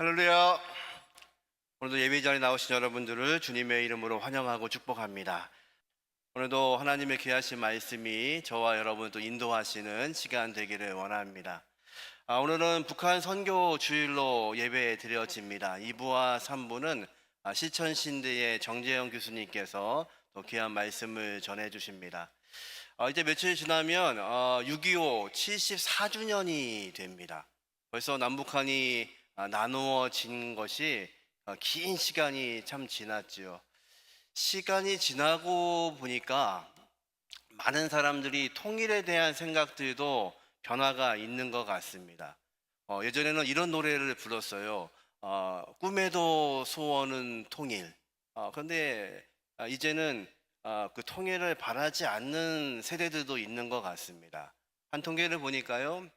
할렐루야. 오늘도 예배 자리에 나오신 여러분들을 주님의 이름으로 환영하고 축복합니다. 오늘도 하나님의 귀하신 말씀이 저와 여러분을 또 인도하시는 시간 되기를 원합니다. 오늘은 북한 선교 주일로 예배 드려집니다. 2부와 3부는 실천신대의 정재영 교수님께서 또 귀한 말씀을 전해 주십니다. 이제 며칠 지나면 6.25 74주년이 됩니다. 벌써 남북한이 나누어진 것이 긴 시간이 참 지났지요. 시간이 지나고 보니까 많은 사람들이 통일에 대한 생각들도 변화가 있는 것 같습니다. 예전에는 이런 노래를 불렀어요. 꿈에도 소원은 통일. 그런데 이제는 그 통일을 바라지 않는 세대들도 있는 것 같습니다. 한 통계를 보니까요,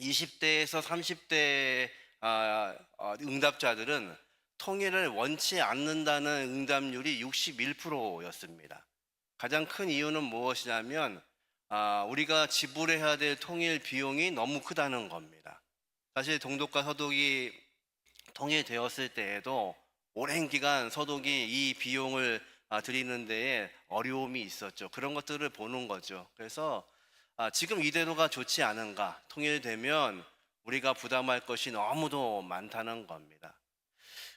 20대에서 30대 응답자들은 통일을 원치 않는다는 응답률이 61%였습니다. 가장 큰 이유는 무엇이냐면 우리가 지불해야 될 통일 비용이 너무 크다는 겁니다. 사실 동독과 서독이 통일되었을 때에도 오랜 기간 서독이 이 비용을 드리는 데에 어려움이 있었죠. 그런 것들을 보는 거죠. 그래서 지금 이대로가 좋지 않은가, 통일되면 우리가 부담할 것이 너무도 많다는 겁니다.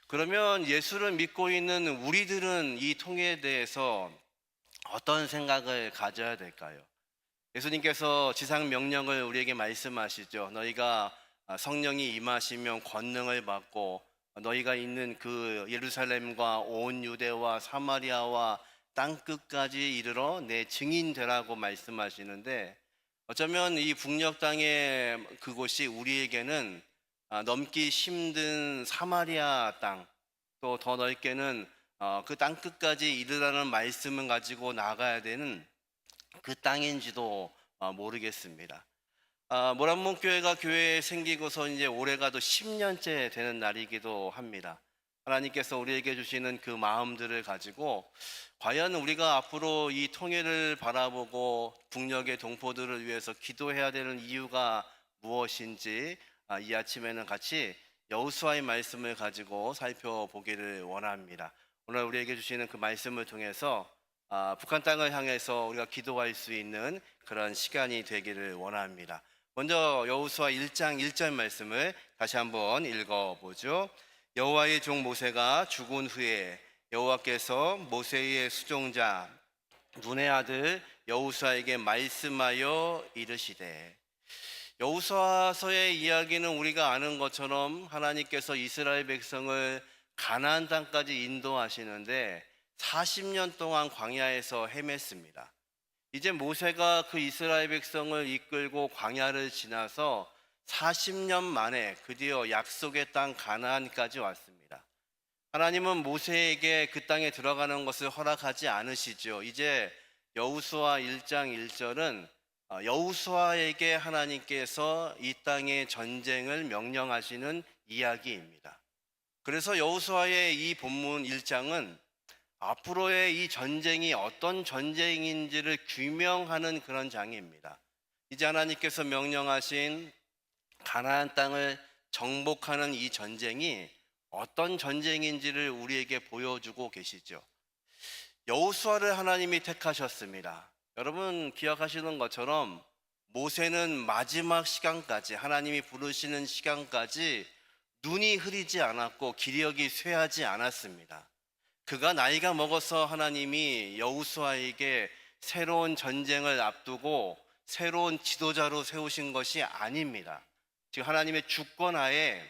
그러면 예수를 믿고 있는 우리들은 이 통일에 대해서 어떤 생각을 가져야 될까요? 예수님께서 지상 명령을 우리에게 말씀하시죠. 너희가 성령이 임하시면 권능을 받고 너희가 있는 그 예루살렘과 온 유대와 사마리아와 땅끝까지 이르러 내 증인 되라고 말씀하시는데, 어쩌면 이 북녘 땅의 그곳이 우리에게는 넘기 힘든 사마리아 땅, 또 더 넓게는 그 땅끝까지 이르라는 말씀을 가지고 나가야 되는 그 땅인지도 모르겠습니다. 모란봉교회가 교회에 생기고서 이제 올해가 또 10년째 되는 날이기도 합니다. 하나님께서 우리에게 주시는 그 마음들을 가지고 과연 우리가 앞으로 이 통일을 바라보고 북녘의 동포들을 위해서 기도해야 되는 이유가 무엇인지 이 아침에는 같이 여호수아의 말씀을 가지고 살펴보기를 원합니다. 오늘 우리에게 주시는 그 말씀을 통해서 북한 땅을 향해서 우리가 기도할 수 있는 그런 시간이 되기를 원합니다. 먼저 여호수아 1장 1절 말씀을 다시 한번 읽어보죠. 여호와의 종 모세가 죽은 후에 여호와께서 모세의 수종자 눈의 아들 여호수아에게 말씀하여 이르시되, 여호수아서의 이야기는 우리가 아는 것처럼 하나님께서 이스라엘 백성을 가나안 땅까지 인도하시는데 40년 동안 광야에서 헤맸습니다. 이제 모세가 그 이스라엘 백성을 이끌고 광야를 지나서 40년 만에 드디어 약속의 땅 가나안까지 왔습니다. 하나님은 모세에게 그 땅에 들어가는 것을 허락하지 않으시죠. 이제 여호수아 1장 1절은 여호수아에게 하나님께서 이 땅의 전쟁을 명령하시는 이야기입니다. 그래서 여호수아의 이 본문 1장은 앞으로의 이 전쟁이 어떤 전쟁인지를 규명하는 그런 장입니다. 이제 하나님께서 명령하신 가나안 땅을 정복하는 이 전쟁이 어떤 전쟁인지를 우리에게 보여주고 계시죠. 여호수아를 하나님이 택하셨습니다. 여러분 기억하시는 것처럼 모세는 마지막 시간까지, 하나님이 부르시는 시간까지 눈이 흐리지 않았고 기력이 쇠하지 않았습니다. 그가 나이가 먹어서 하나님이 여호수아에게 새로운 전쟁을 앞두고 새로운 지도자로 세우신 것이 아닙니다. 지금 하나님의 주권하에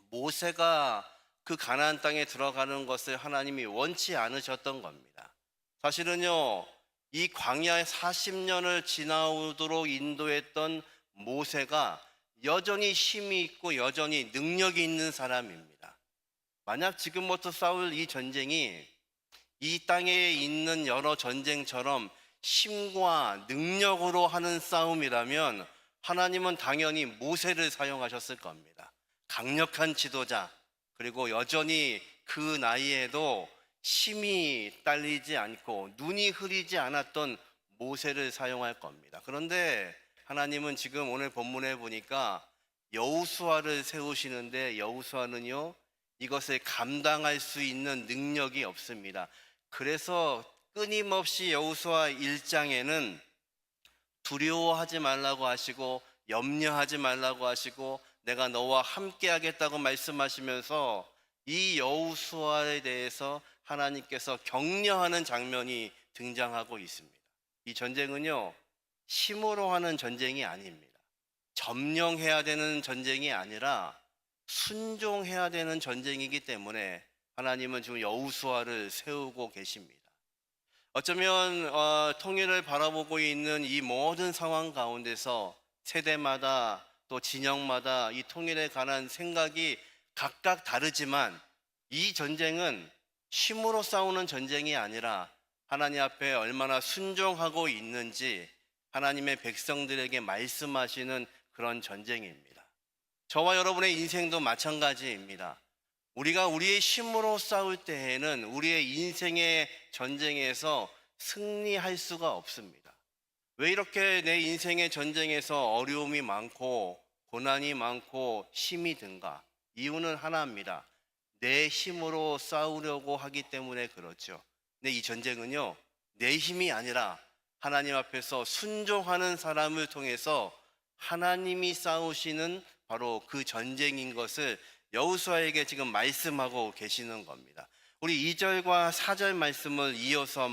모세가 그 가나안 땅에 들어가는 것을 하나님이 원치 않으셨던 겁니다. 사실은요, 이 광야에 40년을 지나오도록 인도했던 모세가 여전히 힘이 있고 여전히 능력이 있는 사람입니다. 만약 지금부터 싸울 이 전쟁이 이 땅에 있는 여러 전쟁처럼 힘과 능력으로 하는 싸움이라면 하나님은 당연히 모세를 사용하셨을 겁니다. 강력한 지도자, 그리고 여전히 그 나이에도 힘이 딸리지 않고 눈이 흐리지 않았던 모세를 사용할 겁니다. 그런데 하나님은 지금 오늘 본문에 보니까 여호수아를 세우시는데 여호수아는요 이것을 감당할 수 있는 능력이 없습니다. 그래서 끊임없이 여호수아 1장에는 두려워하지 말라고 하시고 염려하지 말라고 하시고 내가 너와 함께 하겠다고 말씀하시면서 이 여호수아에 대해서 하나님께서 격려하는 장면이 등장하고 있습니다. 이 전쟁은요 힘으로 하는 전쟁이 아닙니다. 점령해야 되는 전쟁이 아니라 순종해야 되는 전쟁이기 때문에 하나님은 지금 여호수아를 세우고 계십니다. 어쩌면 통일을 바라보고 있는 이 모든 상황 가운데서 세대마다 또 진영마다 이 통일에 관한 생각이 각각 다르지만 이 전쟁은 힘으로 싸우는 전쟁이 아니라 하나님 앞에 얼마나 순종하고 있는지 하나님의 백성들에게 말씀하시는 그런 전쟁입니다. 저와 여러분의 인생도 마찬가지입니다. 우리가 우리의 힘으로 싸울 때에는 우리의 인생의 전쟁에서 승리할 수가 없습니다. 왜 이렇게 내 인생의 전쟁에서 어려움이 많고 고난이 많고 힘이 든가? 이유는 하나입니다. 내 힘으로 싸우려고 하기 때문에 그렇죠. 근데 이 전쟁은요, 내 힘이 아니라 하나님 앞에서 순종하는 사람을 통해서 하나님이 싸우시는 바로 그 전쟁인 것을 여호수아에게 지금 말씀하고 계시는 겁니다. 우리 2절과 4절 말씀을 이어서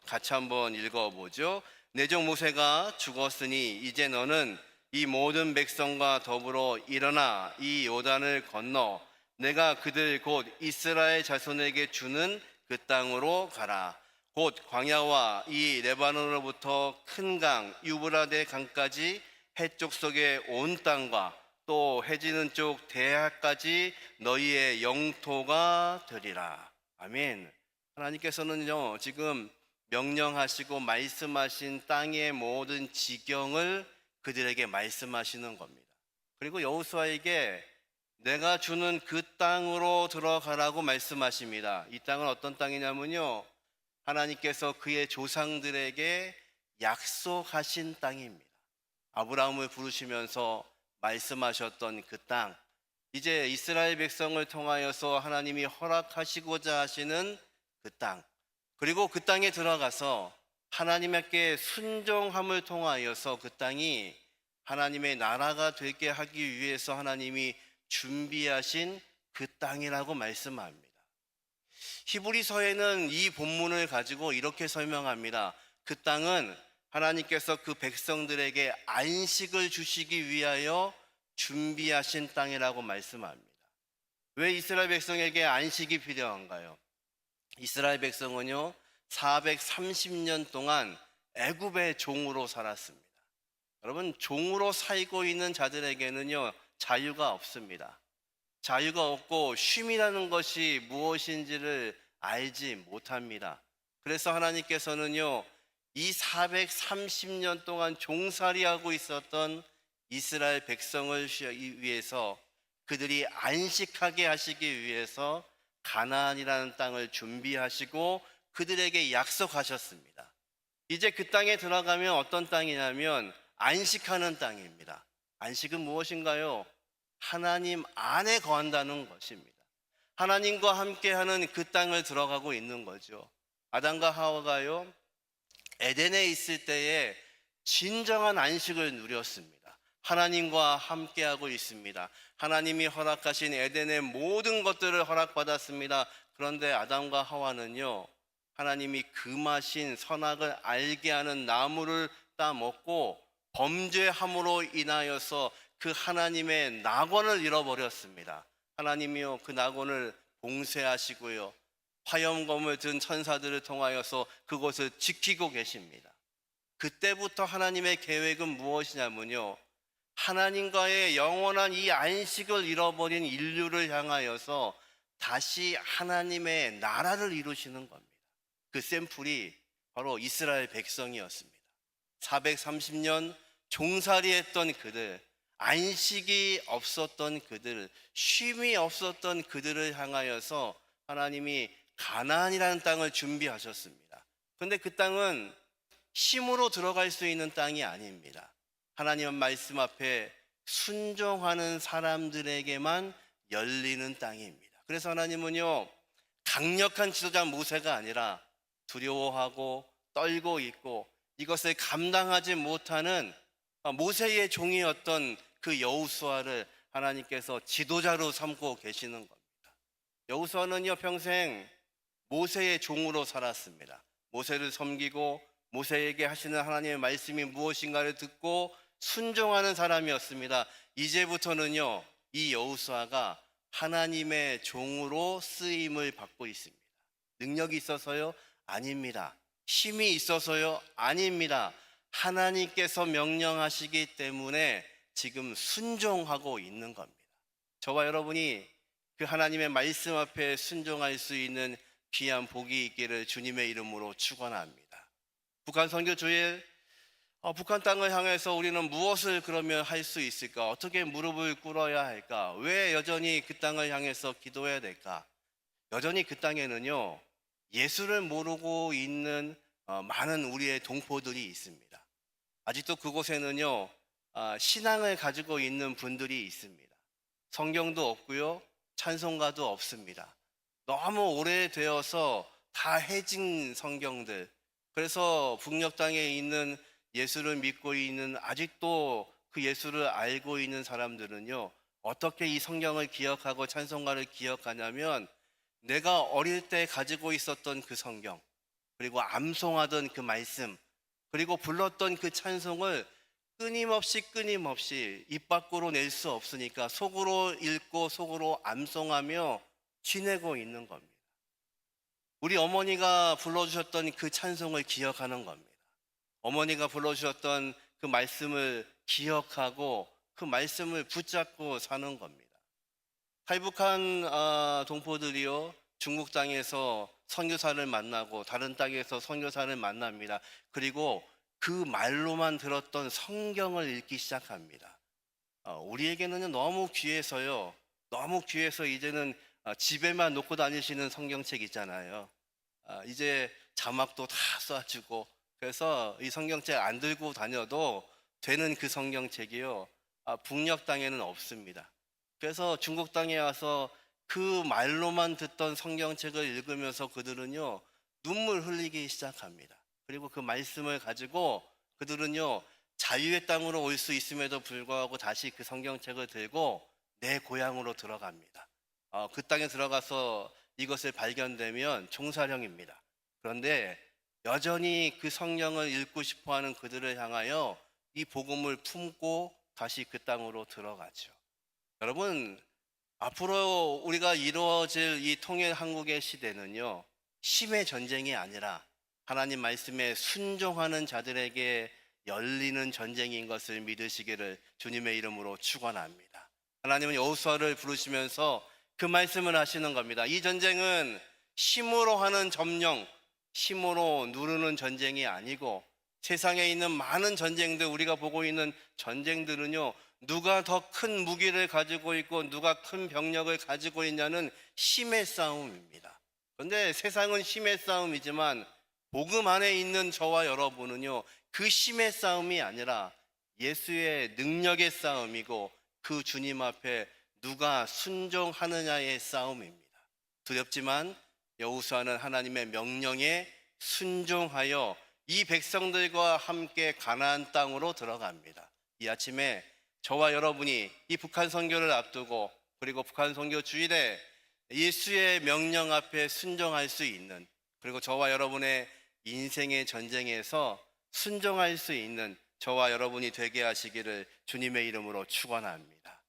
같이 한번 읽어보죠. 내 종 모세가 죽었으니 이제 너는 이 모든 백성과 더불어 일어나 이 요단을 건너 내가 그들 곧 이스라엘 자손에게 주는 그 땅으로 가라. 곧 광야와 이 레바논으로부터 큰 강 유브라데 강까지 해쪽 속의 온 땅과 또 해지는 쪽 대하까지 너희의 영토가 되리라. 아멘. 하나님께서는요 지금 명령하시고 말씀하신 땅의 모든 지경을 그들에게 말씀하시는 겁니다. 그리고 여호수아에게 내가 주는 그 땅으로 들어가라고 말씀하십니다. 이 땅은 어떤 땅이냐면요 하나님께서 그의 조상들에게 약속하신 땅입니다. 아브라함을 부르시면서 말씀하셨던 그 땅, 이제 이스라엘 백성을 통하여서 하나님이 허락하시고자 하시는 그 땅, 그리고 그 땅에 들어가서 하나님께 순종함을 통하여서 그 땅이 하나님의 나라가 되게 하기 위해서 하나님이 준비하신 그 땅이라고 말씀합니다. 히브리서에는 이 본문을 가지고 이렇게 설명합니다. 그 땅은 하나님께서 그 백성들에게 안식을 주시기 위하여 준비하신 땅이라고 말씀합니다. 왜 이스라엘 백성에게 안식이 필요한가요? 이스라엘 백성은요 430년 동안 애굽의 종으로 살았습니다. 여러분, 종으로 살고 있는 자들에게는요 자유가 없습니다. 자유가 없고 쉼이라는 것이 무엇인지를 알지 못합니다. 그래서 하나님께서는요 이 430년 동안 종살이하고 있었던 이스라엘 백성을 위해서 그들이 안식하게 하시기 위해서 가나안이라는 땅을 준비하시고 그들에게 약속하셨습니다. 이제 그 땅에 들어가면 어떤 땅이냐면 안식하는 땅입니다. 안식은 무엇인가요? 하나님 안에 거한다는 것입니다. 하나님과 함께하는 그 땅을 들어가고 있는 거죠. 아담과 하와가요 에덴에 있을 때에 진정한 안식을 누렸습니다. 하나님과 함께하고 있습니다. 하나님이 허락하신 에덴의 모든 것들을 허락받았습니다. 그런데 아담과 하와는요 하나님이 금하신 선악을 알게 하는 나무를 따먹고 범죄함으로 인하여서 그 하나님의 낙원을 잃어버렸습니다. 하나님이요 그 낙원을 봉쇄하시고요 화염검을 든 천사들을 통하여서 그곳을 지키고 계십니다. 그때부터 하나님의 계획은 무엇이냐면요 하나님과의 영원한 이 안식을 잃어버린 인류를 향하여서 다시 하나님의 나라를 이루시는 겁니다. 그 샘플이 바로 이스라엘 백성이었습니다. 430년 종살이했던 그들, 안식이 없었던 그들, 쉼이 없었던 그들을 향하여서 하나님이 가나안이라는 땅을 준비하셨습니다. 그런데 그 땅은 힘으로 들어갈 수 있는 땅이 아닙니다. 하나님의 말씀 앞에 순종하는 사람들에게만 열리는 땅입니다. 그래서 하나님은요, 강력한 지도자 모세가 아니라 두려워하고 떨고 있고 이것을 감당하지 못하는 모세의 종이었던 그 여호수아를 하나님께서 지도자로 삼고 계시는 겁니다. 여호수아는요, 평생 모세의 종으로 살았습니다. 모세를 섬기고 모세에게 하시는 하나님의 말씀이 무엇인가를 듣고 순종하는 사람이었습니다. 이제부터는요, 이 여호수아가 하나님의 종으로 쓰임을 받고 있습니다. 능력이 있어서요? 아닙니다. 힘이 있어서요? 아닙니다. 하나님께서 명령하시기 때문에 지금 순종하고 있는 겁니다. 저와 여러분이 그 하나님의 말씀 앞에 순종할 수 있는 귀한 복이 있기를 주님의 이름으로 축원합니다. 북한 선교 주일, 북한 땅을 향해서 우리는 무엇을 그러면 할 수 있을까? 어떻게 무릎을 꿇어야 할까? 왜 여전히 그 땅을 향해서 기도해야 될까? 여전히 그 땅에는요, 예수를 모르고 있는 많은 우리의 동포들이 있습니다. 아직도 그곳에는요, 신앙을 가지고 있는 분들이 있습니다. 성경도 없고요, 찬송가도 없습니다. 너무 오래되어서 다 해진 성경들. 그래서 북녘 땅에 있는 예수를 믿고 있는, 아직도 그 예수를 알고 있는 사람들은요, 어떻게 이 성경을 기억하고 찬송가를 기억하냐면, 내가 어릴 때 가지고 있었던 그 성경, 그리고 암송하던 그 말씀, 그리고 불렀던 그 찬송을 끊임없이 입 밖으로 낼 수 없으니까 속으로 읽고 속으로 암송하며 지내고 있는 겁니다. 우리 어머니가 불러주셨던 그 찬송을 기억하는 겁니다. 어머니가 불러주셨던 그 말씀을 기억하고 그 말씀을 붙잡고 사는 겁니다. 탈북한 동포들이요, 중국 땅에서 선교사를 만나고 다른 땅에서 선교사를 만납니다. 그리고 그 말로만 들었던 성경을 읽기 시작합니다. 우리에게는 너무 귀해서요, 너무 귀해서 이제는 집에만 놓고 다니시는 성경책 있잖아요. 이제 자막도 다 쏴주고, 그래서 이 성경책 안 들고 다녀도 되는 그 성경책이요, 북녘 땅에는 없습니다. 그래서 중국 땅에 와서 그 말로만 듣던 성경책을 읽으면서 그들은요, 눈물 흘리기 시작합니다. 그리고 그 말씀을 가지고 그들은요, 자유의 땅으로 올 수 있음에도 불구하고 다시 그 성경책을 들고 내 고향으로 들어갑니다. 그 땅에 들어가서 이것을 발견되면 총사령입니다. 그런데 여전히 그 성경을 읽고 싶어하는 그들을 향하여 이 복음을 품고 다시 그 땅으로 들어가죠. 여러분, 앞으로 우리가 이루어질 이 통일 한국의 시대는요, 힘의 전쟁이 아니라 하나님 말씀에 순종하는 자들에게 열리는 전쟁인 것을 믿으시기를 주님의 이름으로 축원합니다. 하나님은 여호수아를 부르시면서 그 말씀을 하시는 겁니다. 이 전쟁은 힘으로 하는 점령, 힘으로 누르는 전쟁이 아니고, 세상에 있는 많은 전쟁들, 우리가 보고 있는 전쟁들은요, 누가 더 큰 무기를 가지고 있고 누가 큰 병력을 가지고 있냐는 힘의 싸움입니다. 그런데 세상은 힘의 싸움이지만 복음 안에 있는 저와 여러분은요, 그 힘의 싸움이 아니라 예수의 능력의 싸움이고 그 주님 앞에 누가 순종하느냐의 싸움입니다. 두렵지만 여호수아는 하나님의 명령에 순종하여 이 백성들과 함께 가나안 땅으로 들어갑니다. 이 아침에 저와 여러분이 이 북한 선교를 앞두고, 그리고 북한 선교 주일에 예수의 명령 앞에 순종할 수 있는, 그리고 저와 여러분의 인생의 전쟁에서 순종할 수 있는 저와 여러분이 되게 하시기를 주님의 이름으로 축원합니다.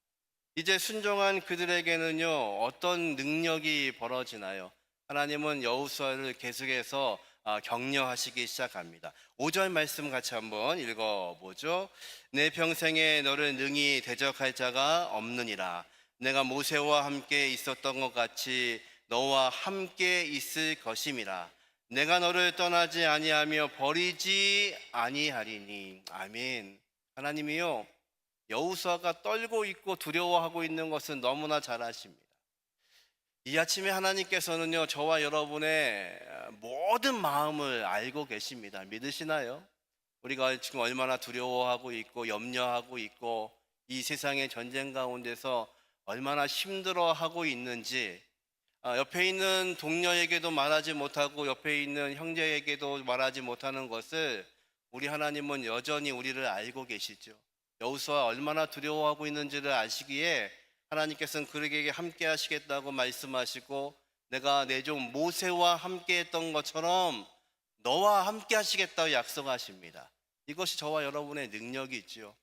이제 순종한 그들에게는요, 어떤 능력이 벌어지나요? 하나님은 여호수아를 계속해서 격려하시기 시작합니다. 5절 말씀 같이 한번 읽어보죠. 내 평생에 너를 능히 대적할 자가 없느니라. 내가 모세와 함께 있었던 것 같이 너와 함께 있을 것임이라. 내가 너를 떠나지 아니하며 버리지 아니하리니. 아멘. 하나님이요, 여호수아가 떨고 있고 두려워하고 있는 것은 너무나 잘 아십니다. 이 아침에 하나님께서는요, 저와 여러분의 모든 마음을 알고 계십니다. 믿으시나요? 우리가 지금 얼마나 두려워하고 있고 염려하고 있고 이 세상의 전쟁 가운데서 얼마나 힘들어하고 있는지, 옆에 있는 동료에게도 말하지 못하고 옆에 있는 형제에게도 말하지 못하는 것을 우리 하나님은 여전히 우리를 알고 계시죠. 여호수아 얼마나 두려워하고 있는지를 아시기에 하나님께서는 그에게 함께 하시겠다고 말씀하시고, 내가 내 종 모세와 함께 했던 것처럼 너와 함께 하시겠다고 약속하십니다. 이것이 저와 여러분의 능력이지요.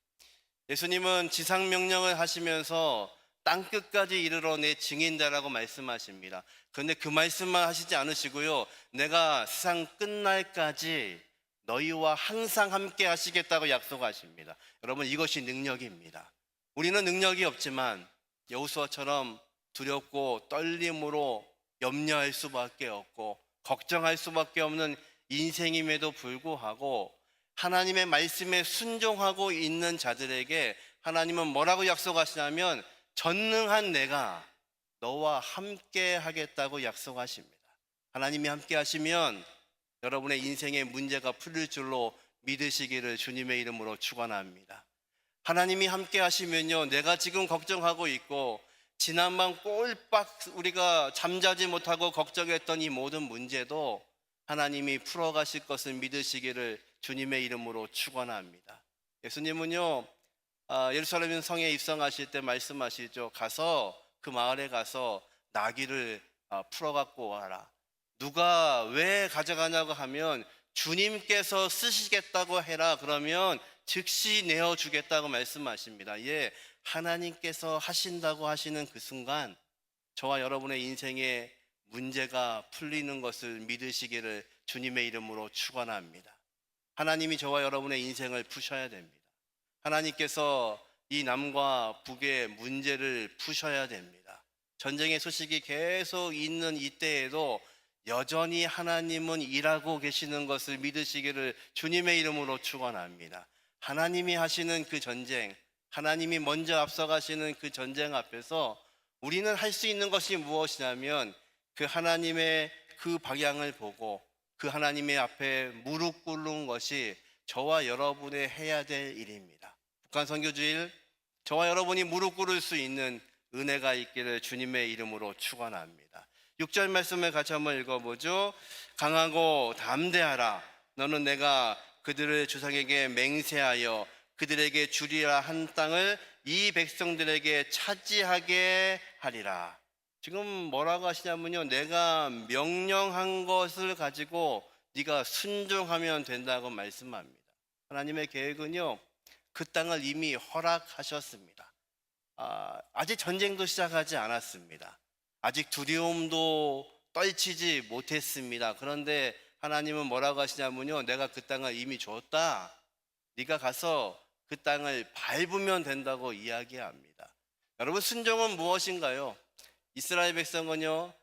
예수님은 지상 명령을 하시면서 땅 끝까지 이르러 내 증인되라고 말씀하십니다. 그런데 그 말씀만 하시지 않으시고요, 내가 세상 끝날까지 너희와 항상 함께 하시겠다고 약속하십니다. 여러분, 이것이 능력입니다. 우리는 능력이 없지만 여호수아처럼 두렵고 떨림으로 염려할 수밖에 없고 걱정할 수밖에 없는 인생임에도 불구하고 하나님의 말씀에 순종하고 있는 자들에게 하나님은 뭐라고 약속하시냐면, 전능한 내가 너와 함께 하겠다고 약속하십니다. 하나님이 함께 하시면 여러분의 인생의 문제가 풀릴 줄로 믿으시기를 주님의 이름으로 축원합니다. 하나님이 함께 하시면요, 내가 지금 걱정하고 있고 지난밤 꼴박 우리가 잠자지 못하고 걱정했던 이 모든 문제도 하나님이 풀어가실 것을 믿으시기를 주님의 이름으로 축원합니다. 예수님은요, 예루살렘 성에 입성하실 때 말씀하시죠. 가서 그 마을에 가서 나귀를 풀어갖고 와라. 누가 왜 가져가냐고 하면 주님께서 쓰시겠다고 해라. 그러면 즉시 내어주겠다고 말씀하십니다. 예, 하나님께서 하신다고 하시는 그 순간 저와 여러분의 인생에 문제가 풀리는 것을 믿으시기를 주님의 이름으로 축원합니다. 하나님이 저와 여러분의 인생을 푸셔야 됩니다. 하나님께서 이 남과 북의 문제를 푸셔야 됩니다. 전쟁의 소식이 계속 있는 이때에도 여전히 하나님은 일하고 계시는 것을 믿으시기를 주님의 이름으로 축원합니다. 하나님이 하시는 그 전쟁, 하나님이 먼저 앞서가시는 그 전쟁 앞에서 우리는 할 수 있는 것이 무엇이냐면 그 하나님의 그 방향을 보고 그 하나님의 앞에 무릎 꿇는 것이 저와 여러분의 해야 될 일입니다. 북한 선교주일, 저와 여러분이 무릎 꿇을 수 있는 은혜가 있기를 주님의 이름으로 축원합니다. 6절 말씀을 같이 한번 읽어보죠. 강하고 담대하라. 너는 내가 그들의 조상에게 맹세하여 그들에게 주리라 한 땅을 이 백성들에게 차지하게 하리라. 지금 뭐라고 하시냐면요, 내가 명령한 것을 가지고 네가 순종하면 된다고 말씀합니다. 하나님의 계획은요, 그 땅을 이미 허락하셨습니다. 아직 전쟁도 시작하지 않았습니다. 아직 두려움도 떨치지 못했습니다. 그런데 하나님은 뭐라고 하시냐면요, 내가 그 땅을 이미 줬다. 네가 가서 그 땅을 밟으면 된다고 이야기합니다. 여러분, 순종은 무엇인가요? 이스라엘 백성은요,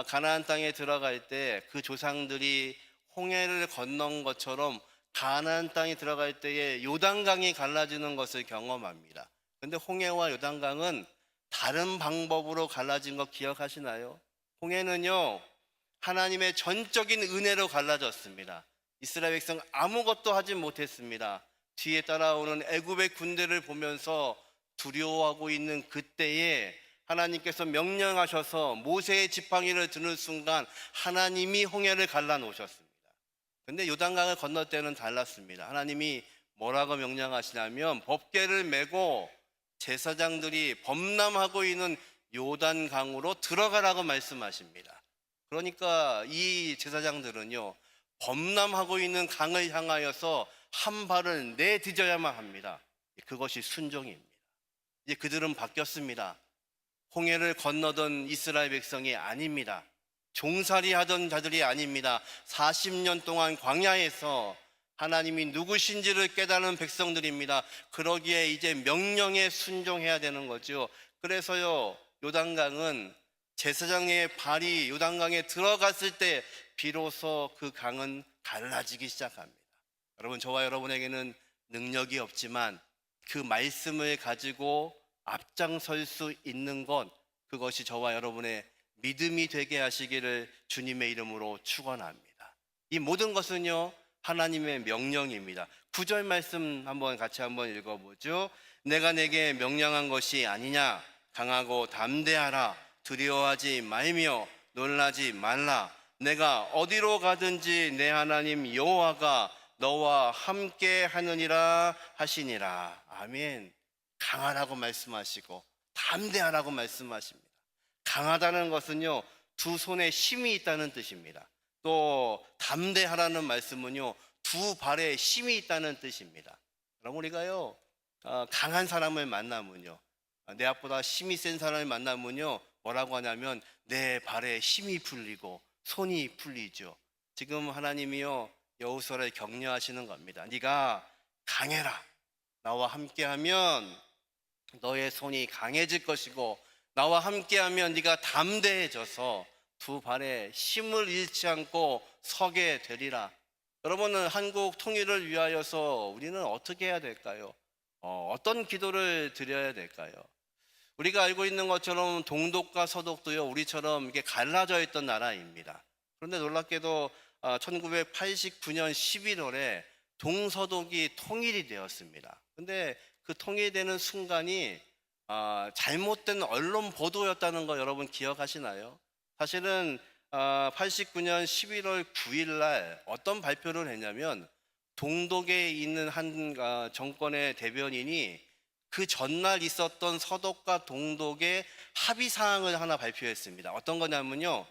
가나안 땅에 들어갈 때 그 조상들이 홍해를 건넌 것처럼 가나안 땅에 들어갈 때에 요단강이 갈라지는 것을 경험합니다. 그런데 홍해와 요단강은 다른 방법으로 갈라진 거 기억하시나요? 홍해는요, 하나님의 전적인 은혜로 갈라졌습니다. 이스라엘 백성 아무것도 하지 못했습니다. 뒤에 따라오는 애굽의 군대를 보면서 두려워하고 있는 그때에 하나님께서 명령하셔서 모세의 지팡이를 드는 순간 하나님이 홍해를 갈라놓으셨습니다. 그런데 요단강을 건널 때는 달랐습니다. 하나님이 뭐라고 명령하시냐면 법궤를 메고 제사장들이 범람하고 있는 요단강으로 들어가라고 말씀하십니다. 그러니까 이 제사장들은요, 범람하고 있는 강을 향하여서 한 발을 내딛어야만 합니다. 그것이 순종입니다. 이제 그들은 바뀌었습니다. 홍해를 건너던 이스라엘 백성이 아닙니다. 종살이 하던 자들이 아닙니다. 40년 동안 광야에서 하나님이 누구신지를 깨달은 백성들입니다. 그러기에 이제 명령에 순종해야 되는 거죠. 그래서요, 요단강은 제사장의 발이 요단강에 들어갔을 때 비로소 그 강은 갈라지기 시작합니다. 여러분, 저와 여러분에게는 능력이 없지만 그 말씀을 가지고 앞장설 수 있는 것, 그것이 저와 여러분의 믿음이 되게 하시기를 주님의 이름으로 축원합니다. 이 모든 것은요, 하나님의 명령입니다. 9절 말씀 같이 한번 읽어보죠. 내가 내게 명령한 것이 아니냐? 강하고 담대하라. 두려워하지 말며 놀라지 말라. 내가 어디로 가든지 내 하나님 여호와가 너와 함께 하느니라 하시니라. 아멘. 강하라고 말씀하시고 담대하라고 말씀하십니다. 강하다는 것은요, 두 손에 힘이 있다는 뜻입니다. 또 담대하라는 말씀은요, 두 발에 힘이 있다는 뜻입니다. 그럼 우리가요, 강한 사람을 만나면요, 내 앞보다 힘이 센 사람을 만나면요, 뭐라고 하냐면 내 발에 힘이 풀리고 손이 풀리죠. 지금 하나님이요, 여호수아를 격려하시는 겁니다. 네가 강해라. 나와 함께하면 너의 손이 강해질 것이고, 나와 함께하면 네가 담대해져서 두 발에 힘을 잃지 않고 서게 되리라. 여러분은 한국 통일을 위하여서 우리는 어떻게 해야 될까요? 어떤 기도를 드려야 될까요? 우리가 알고 있는 것처럼 동독과 서독도요, 우리처럼 이게 갈라져 있던 나라입니다. 그런데 놀랍게도 1989년 11월에 동서독이 통일이 되었습니다. 근데 그 통일되는 순간이 잘못된 언론 보도였다는 거 여러분 기억하시나요? 사실은 89년 11월 9일 날 어떤 발표를 했냐면, 동독에 있는 한 정권의 대변인이 그 전날 있었던 서독과 동독의 합의 사항을 하나 발표했습니다. 어떤 거냐면요,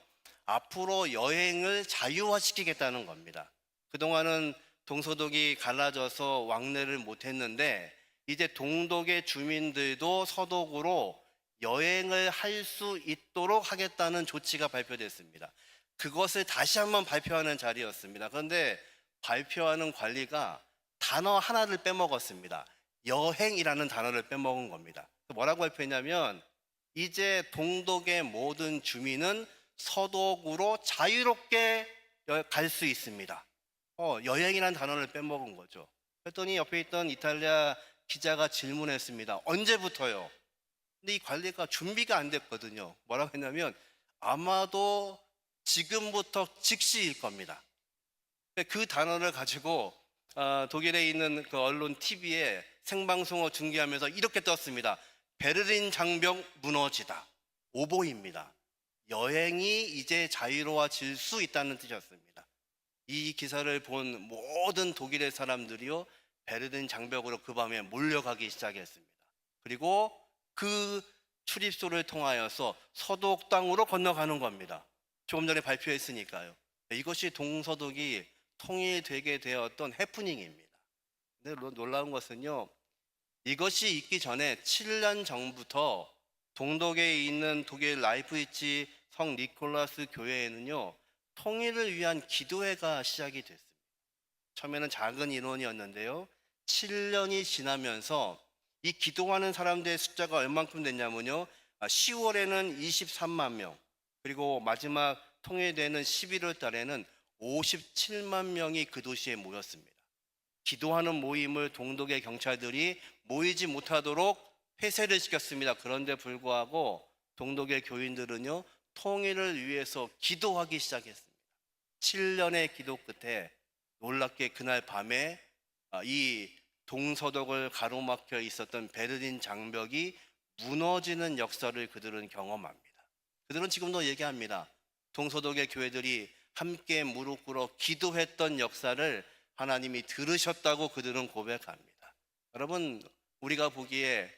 앞으로 여행을 자유화시키겠다는 겁니다. 그동안은 동서독이 갈라져서 왕래를 못했는데, 이제 동독의 주민들도 서독으로 여행을 할 수 있도록 하겠다는 조치가 발표됐습니다. 그것을 다시 한번 발표하는 자리였습니다. 그런데 발표하는 관리가 단어 하나를 빼먹었습니다. 여행이라는 단어를 빼먹은 겁니다. 뭐라고 발표했냐면, 이제 동독의 모든 주민은 서독으로 자유롭게 갈 수 있습니다. 여행이라는 단어를 빼먹은 거죠. 그랬더니 옆에 있던 이탈리아 기자가 질문했습니다. 언제부터요? 근데 이 관리가 준비가 안 됐거든요. 뭐라고 했냐면, 아마도 지금부터 즉시일 겁니다. 그 단어를 가지고 독일에 있는 그 언론 TV에 생방송을 중계하면서 이렇게 떴습니다. 베를린 장벽 무너지다. 오보입니다. 여행이 이제 자유로워질 수 있다는 뜻이었습니다. 이 기사를 본 모든 독일의 사람들이요, 베를린 장벽으로 그 밤에 몰려가기 시작했습니다. 그리고 그 출입소를 통하여서 서독 땅으로 건너가는 겁니다. 조금 전에 발표했으니까요. 이것이 동서독이 통일되게 되었던 해프닝입니다. 근데 놀라운 것은요, 이것이 있기 전에 7년 전부터 동독에 있는 독일 라이프치히 성 니콜라스 교회에는요, 통일을 위한 기도회가 시작이 됐습니다. 처음에는 작은 인원이었는데요, 7년이 지나면서 이 기도하는 사람들의 숫자가 얼만큼 됐냐면요, 10월에는 23만 명, 그리고 마지막 통일되는 11월 달에는 57만 명이 그 도시에 모였습니다. 기도하는 모임을 동독의 경찰들이 모이지 못하도록 폐쇄를 시켰습니다. 그런데 불구하고 동독의 교인들은요, 통일을 위해서 기도하기 시작했습니다. 7년의 기도 끝에 놀랍게 그날 밤에 이 동서독을 가로막혀 있었던 베를린 장벽이 무너지는 역사를 그들은 경험합니다. 그들은 지금도 얘기합니다. 동서독의 교회들이 함께 무릎 꿇어 기도했던 역사를 하나님이 들으셨다고 그들은 고백합니다. 여러분, 우리가 보기에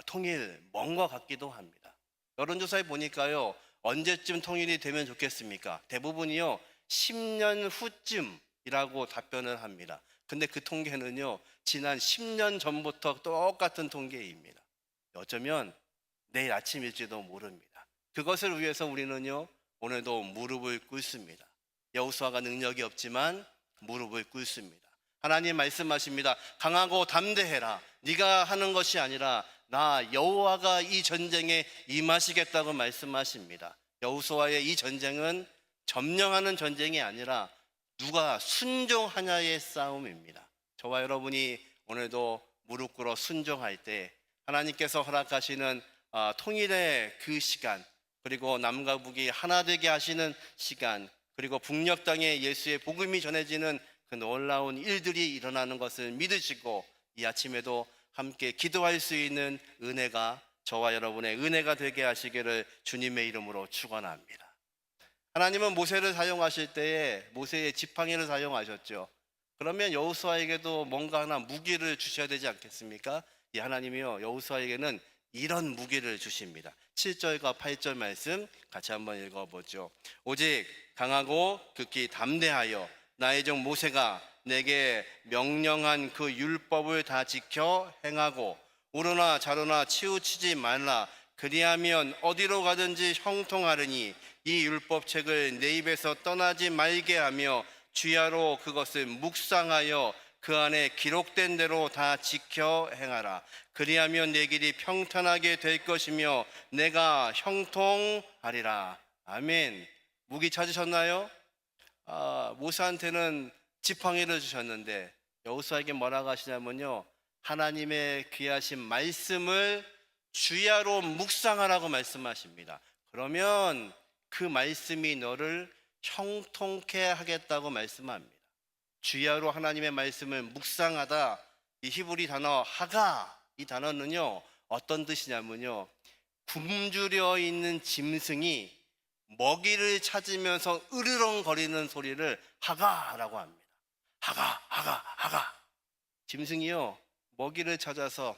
통일 먼 것 같기도 합니다. 여론조사에 보니까요, 언제쯤 통일이 되면 좋겠습니까? 대부분이요, 10년 후쯤이라고 답변을 합니다. 근데 그 통계는요, 지난 10년 전부터 똑같은 통계입니다. 어쩌면 내일 아침일지도 모릅니다. 그것을 위해서 우리는요, 오늘도 무릎을 꿇습니다. 여호수아가 능력이 없지만 무릎을 꿇습니다. 하나님 말씀하십니다. 강하고 담대해라. 네가 하는 것이 아니라 나 여호와가 이 전쟁에 임하시겠다고 말씀하십니다. 여호수아의 이 전쟁은 점령하는 전쟁이 아니라 누가 순종하냐의 싸움입니다. 저와 여러분이 오늘도 무릎 꿇어 순종할 때 하나님께서 허락하시는 통일의 그 시간, 그리고 남과 북이 하나 되게 하시는 시간, 그리고 북녘 땅에 예수의 복음이 전해지는 그 놀라운 일들이 일어나는 것을 믿으시고 이 아침에도 함께 기도할 수 있는 은혜가 저와 여러분의 은혜가 되게 하시기를 주님의 이름으로 축원합니다. 하나님은 모세를 사용하실 때에 모세의 지팡이를 사용하셨죠. 그러면 여호수아에게도 뭔가 하나 무기를 주셔야 되지 않겠습니까? 이 하나님이요, 여호수아에게는 이런 무기를 주십니다. 7절과 8절 말씀 같이 한번 읽어보죠. 오직 강하고 극히 담대하여 나의 종 모세가 내게 명령한 그 율법을 다 지켜 행하고 오르나 좌로나 치우치지 말라. 그리하면 어디로 가든지 형통하리니 이 율법책을 내 입에서 떠나지 말게 하며 주야로 그것을 묵상하여 그 안에 기록된 대로 다 지켜 행하라. 그리하면 내 길이 평탄하게 될 것이며 내가 형통하리라. 아멘. 무기 찾으셨나요? 모세한테는 지팡이를 주셨는데 여호수아에게 뭐라고 하시냐면요, 하나님의 귀하신 말씀을 주야로 묵상하라고 말씀하십니다. 그러면 그 말씀이 너를 형통케 하겠다고 말씀합니다. 주야로 하나님의 말씀을 묵상하다. 이 히브리 단어 하가, 이 단어는요 어떤 뜻이냐면요, 굶주려 있는 짐승이 먹이를 찾으면서 으르렁거리는 소리를 하가라고 합니다. 하가 하가 하가. 짐승이요 먹이를 찾아서,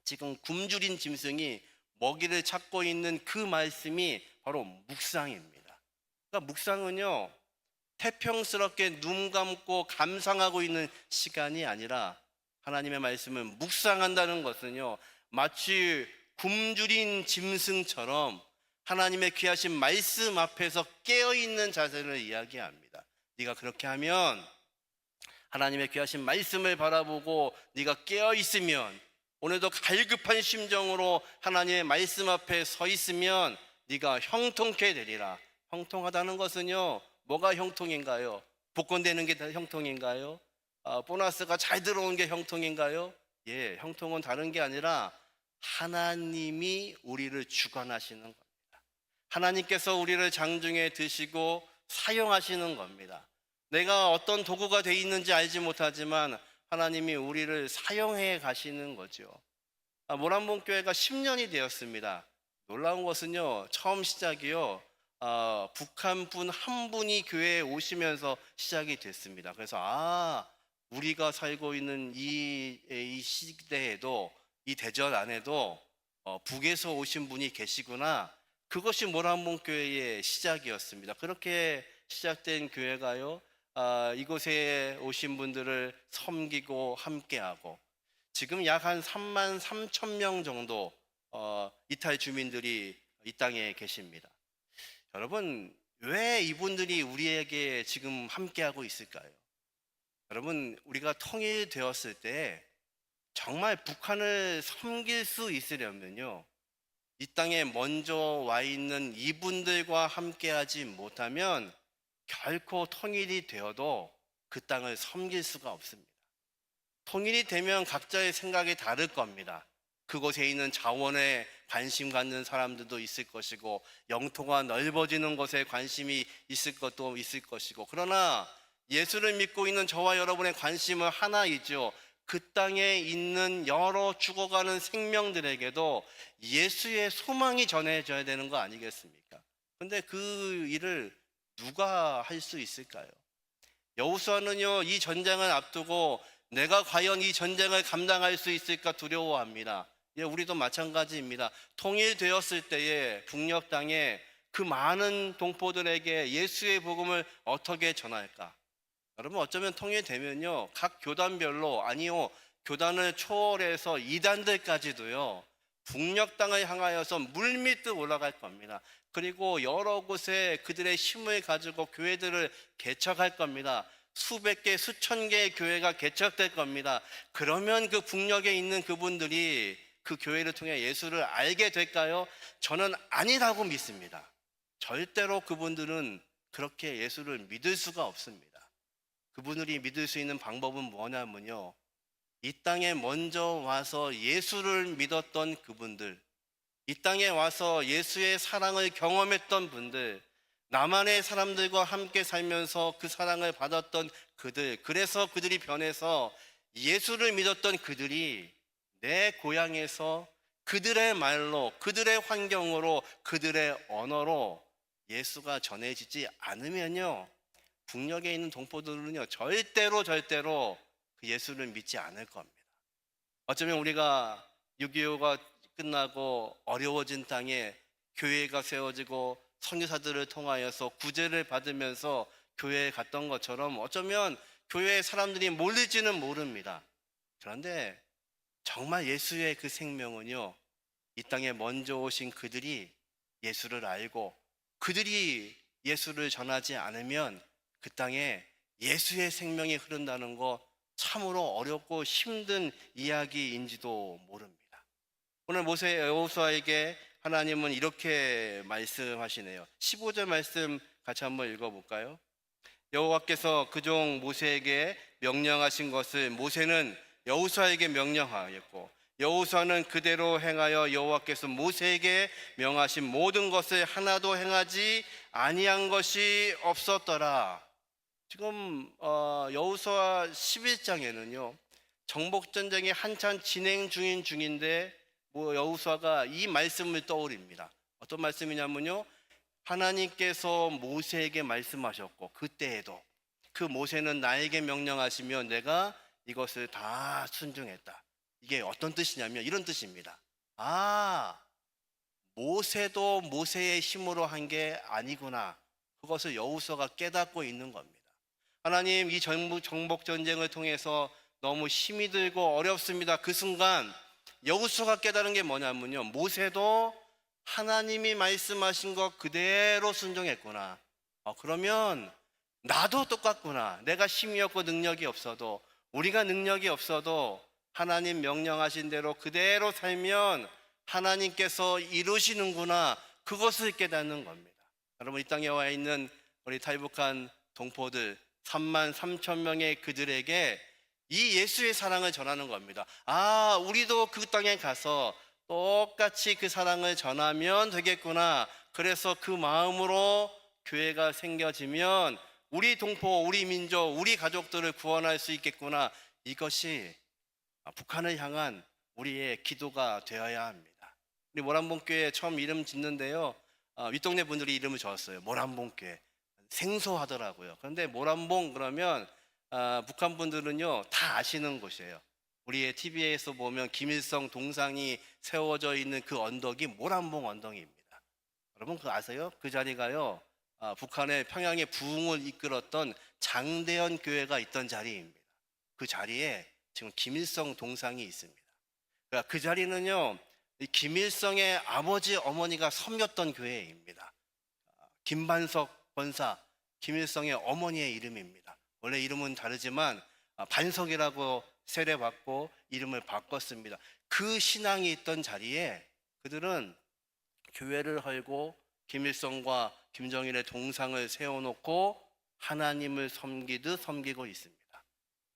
지금 굶주린 짐승이 먹이를 찾고 있는 그 말씀이 바로 묵상입니다. 그러니까 묵상은요 태평스럽게 눈 감고 감상하고 있는 시간이 아니라, 하나님의 말씀을 묵상한다는 것은요 마치 굶주린 짐승처럼 하나님의 귀하신 말씀 앞에서 깨어있는 자세를 이야기합니다. 네가 그렇게 하면, 하나님의 귀하신 말씀을 바라보고 네가 깨어있으면, 오늘도 갈급한 심정으로 하나님의 말씀 앞에 서 있으면 네가 형통케 되리라. 형통하다는 것은요 뭐가 형통인가요? 복권되는 게 형통인가요? 보너스가 잘 들어오는 게 형통인가요? 예, 형통은 다른 게 아니라 하나님이 우리를 주관하시는 겁니다. 하나님께서 우리를 장중에 드시고 사용하시는 겁니다. 내가 어떤 도구가 돼 있는지 알지 못하지만 하나님이 우리를 사용해 가시는 거죠. 모란봉교회가 10년이 되었습니다. 놀라운 것은요 처음 시작이요 북한 분 한 분이 교회에 오시면서 시작이 됐습니다. 그래서 우리가 살고 있는 이 시대에도, 이 대전 안에도 북에서 오신 분이 계시구나. 그것이 모란봉교회의 시작이었습니다. 그렇게 시작된 교회가요 이곳에 오신 분들을 섬기고 함께하고, 지금 약 한 3만 3천 명 정도 이탈 주민들이 이 땅에 계십니다. 여러분, 왜 이분들이 우리에게 지금 함께하고 있을까요? 여러분, 우리가 통일되었을 때 정말 북한을 섬길 수 있으려면요 이 땅에 먼저 와 있는 이분들과 함께하지 못하면 결코 통일이 되어도 그 땅을 섬길 수가 없습니다. 통일이 되면 각자의 생각이 다를 겁니다. 그곳에 있는 자원에 관심 갖는 사람들도 있을 것이고, 영토가 넓어지는 것에 관심이 있을 것도 있을 것이고, 그러나 예수를 믿고 있는 저와 여러분의 관심은 하나이죠. 그 땅에 있는 여러 죽어가는 생명들에게도 예수의 소망이 전해져야 되는 거 아니겠습니까? 근데 그 일을 누가 할 수 있을까요? 여호수아는요 이 전쟁을 앞두고 내가 과연 이 전쟁을 감당할 수 있을까 두려워합니다. 예, 우리도 마찬가지입니다. 통일되었을 때에 북녘 땅에 그 많은 동포들에게 예수의 복음을 어떻게 전할까? 여러분, 어쩌면 통일되면요 각 교단별로, 아니요 교단을 초월해서 이단들까지도요 북녘 땅을 향하여서 물밀듯 올라갈 겁니다. 그리고 여러 곳에 그들의 힘을 가지고 교회들을 개척할 겁니다. 수백 개, 수천 개의 교회가 개척될 겁니다. 그러면 그 북녘에 있는 그분들이 그 교회를 통해 예수를 알게 될까요? 저는 아니라고 믿습니다. 절대로 그분들은 그렇게 예수를 믿을 수가 없습니다. 그분들이 믿을 수 있는 방법은 뭐냐면요, 이 땅에 먼저 와서 예수를 믿었던 그분들, 이 땅에 와서 예수의 사랑을 경험했던 분들, 나만의 사람들과 함께 살면서 그 사랑을 받았던 그들, 그래서 그들이 변해서 예수를 믿었던 그들이 내 고향에서 그들의 말로, 그들의 환경으로, 그들의 언어로 예수가 전해지지 않으면요, 북녘에 있는 동포들은요, 절대로 그 예수를 믿지 않을 겁니다. 어쩌면 우리가 6.25가 끝나고 어려워진 땅에 교회가 세워지고 선교사들을 통하여서 구제를 받으면서 교회에 갔던 것처럼 어쩌면 교회에 사람들이 몰릴지는 모릅니다. 그런데 정말 예수의 그 생명은요, 이 땅에 먼저 오신 그들이 예수를 알고 그들이 예수를 전하지 않으면 그 땅에 예수의 생명이 흐른다는 거 참으로 어렵고 힘든 이야기인지도 모릅니다. 오늘 모세 여호수아에게 하나님은 이렇게 말씀하시네요. 15절 말씀 같이 한번 읽어볼까요? 여호와께서 그 종 모세에게 명령하신 것을 모세는 여호수아에게 명령하였고 여호수아는 그대로 행하여 여호와께서 모세에게 명하신 모든 것을 하나도 행하지 아니한 것이 없었더라. 지금 여호수아 11장에는요, 정복전쟁이 한참 진행 중인데 여호수아가 이 말씀을 떠올립니다. 어떤 말씀이냐면요, 하나님께서 모세에게 말씀하셨고 그때에도 그 모세는 나에게 명령하시면 내가 이것을 다 순종했다. 이게 어떤 뜻이냐면 이런 뜻입니다. 모세도 모세의 힘으로 한 게 아니구나. 그것을 여호수아가 깨닫고 있는 겁니다. 하나님, 이 정복 전쟁을 통해서 너무 힘이 들고 어렵습니다. 그 순간 여호수아가 깨달은 게 뭐냐면요, 모세도 하나님이 말씀하신 것 그대로 순종했구나. 그러면 나도 똑같구나. 내가 힘이 없고 능력이 없어도, 우리가 능력이 없어도 하나님 명령하신 대로 그대로 살면 하나님께서 이루시는구나. 그것을 깨닫는 겁니다. 여러분, 이 땅에 와 있는 우리 탈북한 동포들 3만 3천 명의 그들에게 이 예수의 사랑을 전하는 겁니다. 우리도 그 땅에 가서 똑같이 그 사랑을 전하면 되겠구나. 그래서 그 마음으로 교회가 생겨지면 우리 동포, 우리 민족, 우리 가족들을 구원할 수 있겠구나. 이것이 북한을 향한 우리의 기도가 되어야 합니다. 우리 모란봉교회 처음 이름 짓는데요, 윗동네 분들이 이름을 지었어요. 모란봉교회. 생소하더라고요. 그런데 모란봉 그러면 북한 분들은요 다 아시는 곳이에요. 우리의 TV에서 보면 김일성 동상이 세워져 있는 그 언덕이 모란봉 언덕입니다. 여러분 그거 아세요? 그 자리가요, 북한의 평양의 부흥을 이끌었던 장대현 교회가 있던 자리입니다. 그 자리에 지금 김일성 동상이 있습니다. 그러니까 그 자리는요, 김일성의 아버지 어머니가 섬겼던 교회입니다. 김반석 권사, 김일성의 어머니의 이름입니다. 원래 이름은 다르지만 반석이라고 세례받고 이름을 바꿨습니다. 그 신앙이 있던 자리에 그들은 교회를 헐고 김일성과 김정일의 동상을 세워놓고 하나님을 섬기듯 섬기고 있습니다.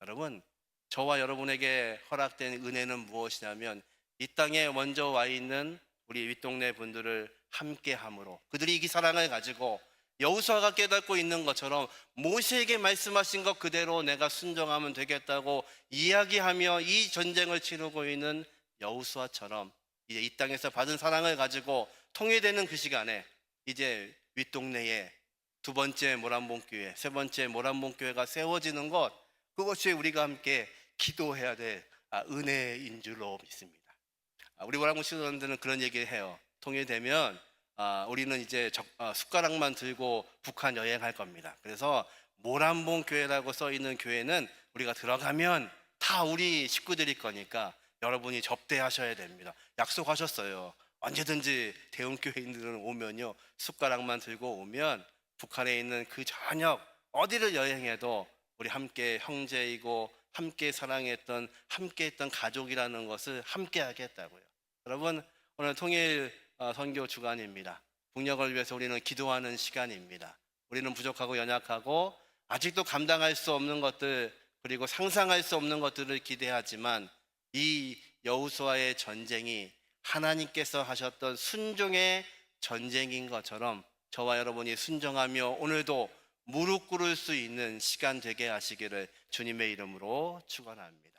여러분, 저와 여러분에게 허락된 은혜는 무엇이냐면 이 땅에 먼저 와 있는 우리 윗동네 분들을 함께함으로 그들이 이 사랑을 가지고 여호수아가 깨닫고 있는 것처럼 모세에게 말씀하신 것 그대로 내가 순종하면 되겠다고 이야기하며 이 전쟁을 치르고 있는 여호수아처럼 이제 이 땅에서 받은 사랑을 가지고 통일되는 그 시간에 이제 윗동네에 두 번째 모란봉교회, 세 번째 모란봉교회가 세워지는 것, 그것이 우리가 함께 기도해야 될 은혜인 줄로 믿습니다. 우리 모란봉 신도들은 그런 얘기를 해요. 통일되면 우리는 이제 숟가락만 들고 북한 여행할 겁니다. 그래서 모란봉 교회라고 써 있는 교회는 우리가 들어가면 다 우리 식구들일 거니까 여러분이 접대하셔야 됩니다. 약속하셨어요. 언제든지 대웅교회인들은 오면요, 숟가락만 들고 오면 북한에 있는 그 저녁 어디를 여행해도 우리 함께 형제이고 함께 사랑했던 함께 했던 가족이라는 것을 함께 하겠다고요. 여러분, 오늘 통일 선교 주간입니다. 북녘을 위해서 우리는 기도하는 시간입니다. 우리는 부족하고 연약하고 아직도 감당할 수 없는 것들, 그리고 상상할 수 없는 것들을 기대하지만 이 여호수아의 전쟁이 하나님께서 하셨던 순종의 전쟁인 것처럼 저와 여러분이 순종하며 오늘도 무릎 꿇을 수 있는 시간 되게 하시기를 주님의 이름으로 축원합니다.